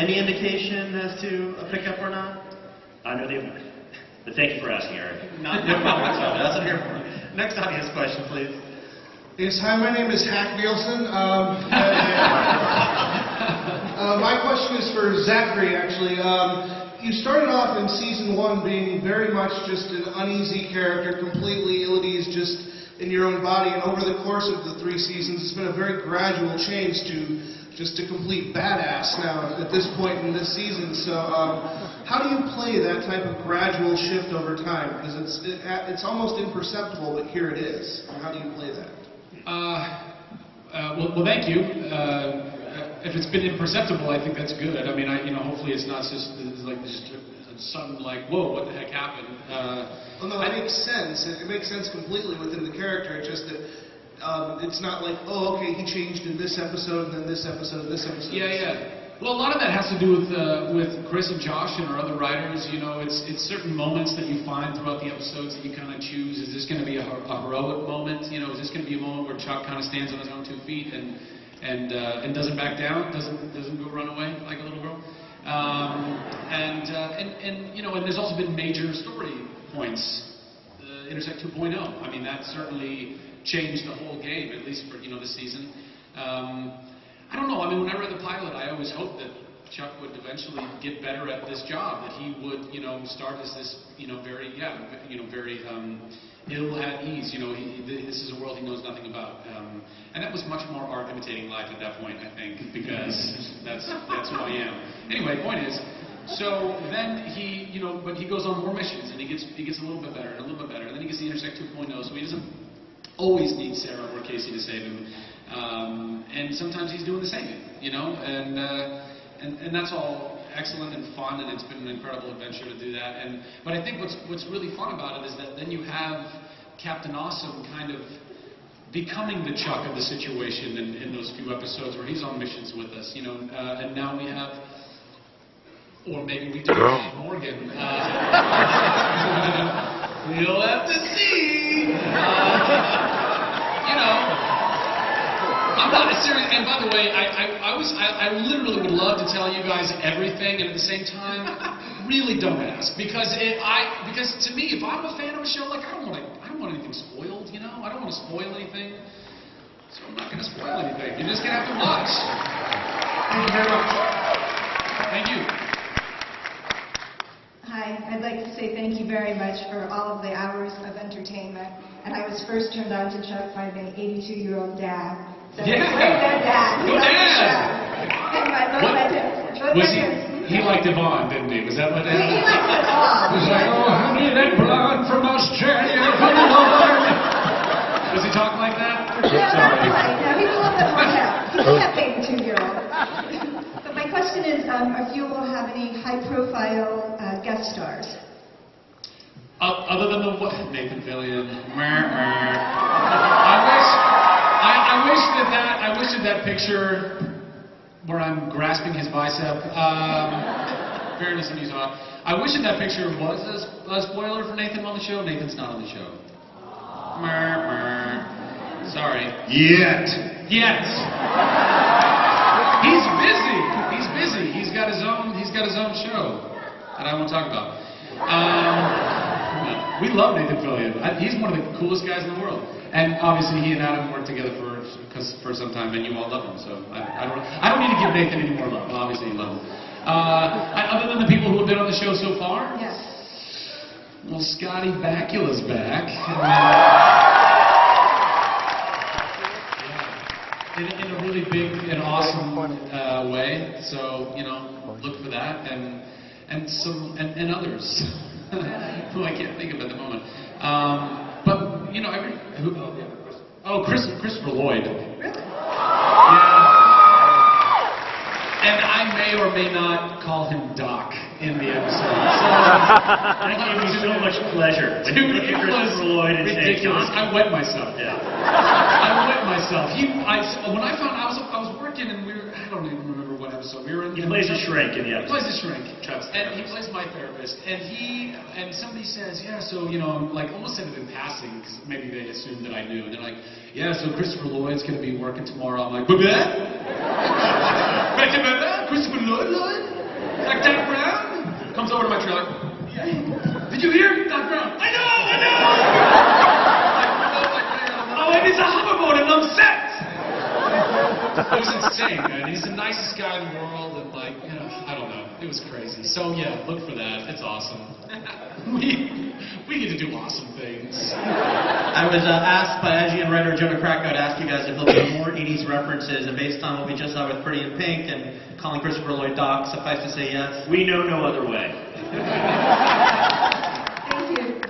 any indication as to a pickup or not? I know the answer. But thank you for asking, Eric. Not no problem. That's what I'm here for. Next audience question, please. Yes, hi, my name is Hack Nielsen. My question is for Zachary, actually. You started off in season 1 being very much just an uneasy character, completely ill at ease, just in your own body, and over the course of the 3 seasons, it's been a very gradual change to just a complete badass now at this point in this season. So, how do you play that type of gradual shift over time? Because it's almost imperceptible, but here it is. How do you play that? Well, thank you. If it's been imperceptible, I think that's good. I mean, hopefully it's not just a sudden whoa, what the heck happened? Well, no, that makes sense. It makes sense completely within the character. It's just that it's not like, oh, okay, he changed in this episode, and then this episode, and this episode. Yeah. Well, a lot of that has to do with Chris and Josh and our other writers. It's certain moments that you find throughout the episodes that you kind of choose. Is this going to be a heroic moment? Is this going to be a moment where Chuck kind of stands on his own 2 feet and doesn't back down, doesn't go run away like a little girl? And there's also been major story points. Intersect 2.0. I mean, that certainly changed the whole game, at least for this season. I don't know. I mean, when I read the pilot, I always hoped that Chuck would eventually get better at this job. That he would, start as this, very ill at ease. This is a world he knows nothing about, and that was much more art imitating life at that point, I think, because that's who I am. Anyway, point is, so then he, but he goes on more missions, and he gets a little bit better and a little bit better, and then he gets the Intersect 2.0, so he doesn't always need Sarah or Casey to save him. And sometimes he's doing the saving, and that's all excellent and fun, and it's been an incredible adventure to do that. But I think what's really fun about it is that then you have Captain Awesome kind of becoming the Chuck of the situation in those few episodes where he's on missions with us, and now we have, or maybe we do, Morgan. We'll have to see. I'm not serious, and by the way, I literally would love to tell you guys everything, and at the same time, really don't ask, because to me, if I'm a fan of a show, I don't want anything spoiled, I don't want to spoil anything, so I'm not going to spoil anything. You're just going to have to watch. Thank you very much. Thank you. Hi, I'd like to say thank you very much for all of the hours of entertainment. And I was first turned on to Chuck by my 82-year-old dad. So Yeah! Great dad. Go Dad! He liked Yvonne, didn't he? Was that what happened? He liked us all. He was like, oh, honey, that blonde from Australia. Does he talk like that? No, not quite. No, he's a little bit more now. He's kept 82-year-old. But my question is, if you will have any high-profile guest stars? Other than the what? Nathan Fillion. I wish that picture where I'm grasping his bicep. Fairness and use on. I wish that picture was a spoiler for Nathan on the show. Nathan's not on the show. Sorry. Yet. He's busy. He's got his own show that I won't talk about. We love Nathan Fillion. He's one of the coolest guys in the world. And obviously he and Adam worked together for some time, and you all love him. So I don't need to give Nathan any more love. Obviously you love him. Other than the people who have been on the show so far? Yes. Well, Scotty Bakula's back. In a really big and awesome way. So, look for that and others. Who I can't think of at the moment. But Christopher Lloyd. Really? Yeah. And I may or may not call him Doc in the episode. That gave me so much pleasure. Dude, it was ridiculous. I wet myself. Yeah. I wet myself. When I found I was working and I don't even remember what episode we were in. He plays a shrink in the He episode. plays a shrink. Chuck's And he therapist. plays my therapist. And somebody says, yeah, so, you know, I'm like almost said it in passing, because maybe they assumed that I knew. And they're like, yeah, so Christopher Lloyd's going to be working tomorrow. I'm like, Christopher Lloyd? Like Doc Brown? Comes over to my trailer. Did you hear? Doc Brown. I know! Oh, and he's a hoverboard and I'm set! It was insane, man. He's the nicest guy in the world, and like, you know, I don't know. It was crazy. So yeah, look for that. It's awesome. We get to do awesome things. I was asked by IGN writer Jonah Krakauer to ask you guys if there'll be more 80s references, and based on what we just saw with Pretty in Pink and calling Christopher Lloyd Doc, suffice to say yes. We know no other way. Thank you.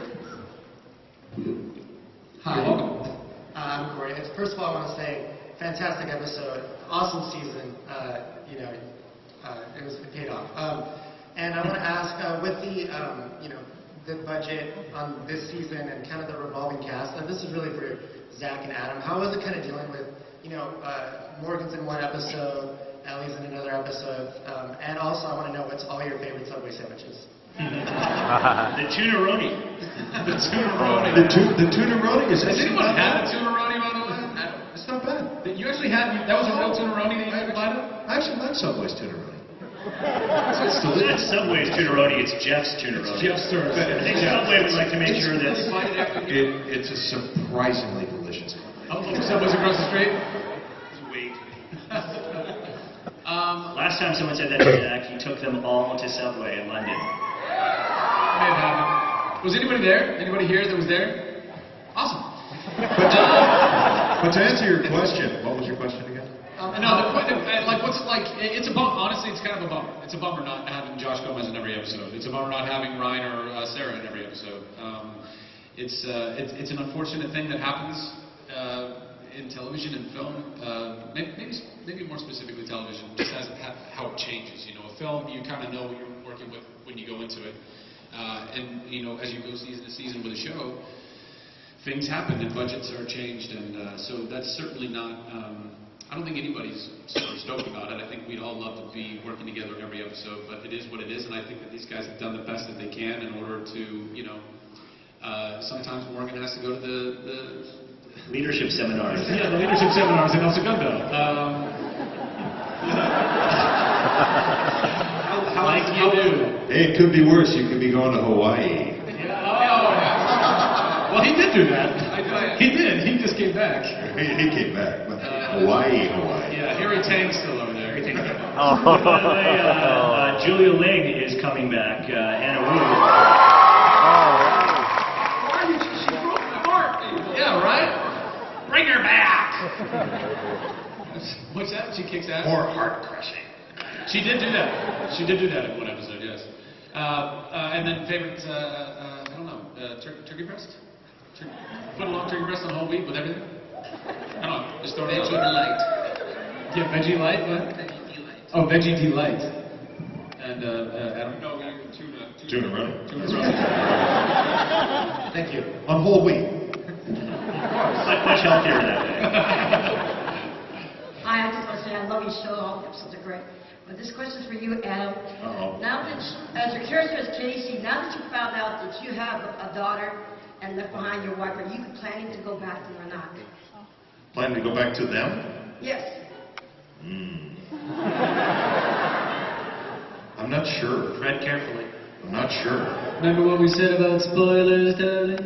Hi, welcome. I'm Corey. First of all, I want to say, fantastic episode, awesome season. It paid off. And I want to ask, with the budget on this season and kind of the revolving cast, this is really for Zach and Adam. How was it kind of dealing with, Morgan's in one episode, Ellie's in another episode, and also I want to know what's all your favorite Subway sandwiches. The tuna-roni. The tuna-roni. The tuna-roni is Has anyone had a tuna-roni, by the way? It's not bad. You actually had, that was a real tuna-roni that you had to buy? I actually like Subway's tuna-roni. It's Subway's tuna-roni, it's Jeff's tuna-roni. Jeff's tuna-roni. I think Subway would like to make sure that... It's a surprisingly delicious one. Oh, Subway's across the street? Wait. Last time someone said that to Zach, he took them all to Subway in London. May have happened. Was anybody there? Anybody here that was there? Awesome. But to answer your question, what was your question again? It's a bummer. Honestly, it's kind of a bummer. It's a bummer not having Josh Gomez in every episode. It's a bummer not having Ryan or Sarah in every episode. It's an unfortunate thing that happens in television and film. Maybe more specifically television, just as how it changes. You know, a film, you kind of know what you're working with when you go into it. And as you go season to season with a show, things happen and budgets are changed, and so that's certainly not. I don't think anybody's super stoked about it. I think we'd all love to be working together every episode, but it is what it is, and I think that these guys have done the best that they can in order to, sometimes Morgan has to go to the Leadership seminars. yeah, the leadership seminars in El Segundo. How you do? Hey, it could be worse. You could be going to Hawaii. Well, he did do that. He did. He just came back. He came back. But Hawaii. Yeah, Harry Tang's still over there. By the way, Julia Ling is coming back. Anna Wu. She broke my heart. Yeah, right? Bring her back. What's that? She kicks ass? More heart crushing. She did do that. She did do that in one episode, yes. And then favorite, I don't know, turkey breast? Put a long turkey breast on whole wheat with everything? I don't know, just throw it out. Veggie delight. Yeah, veggie light, what? Veggie delight. Oh, veggie delight. And, Adam? No, Tuna-roni. Thank you. On whole wheat. Much healthier that way. Hi, I just want to say I love your show. All the episodes are great. But this question's for you, Adam. Uh-oh. Now that, as your character as Casey, now that you found out that you have a daughter and left behind your wife, are you planning to go back to them or not? Planning to go back to them? Yes. I'm not sure. Tread carefully. I'm not sure. Remember what we said about spoilers, darling?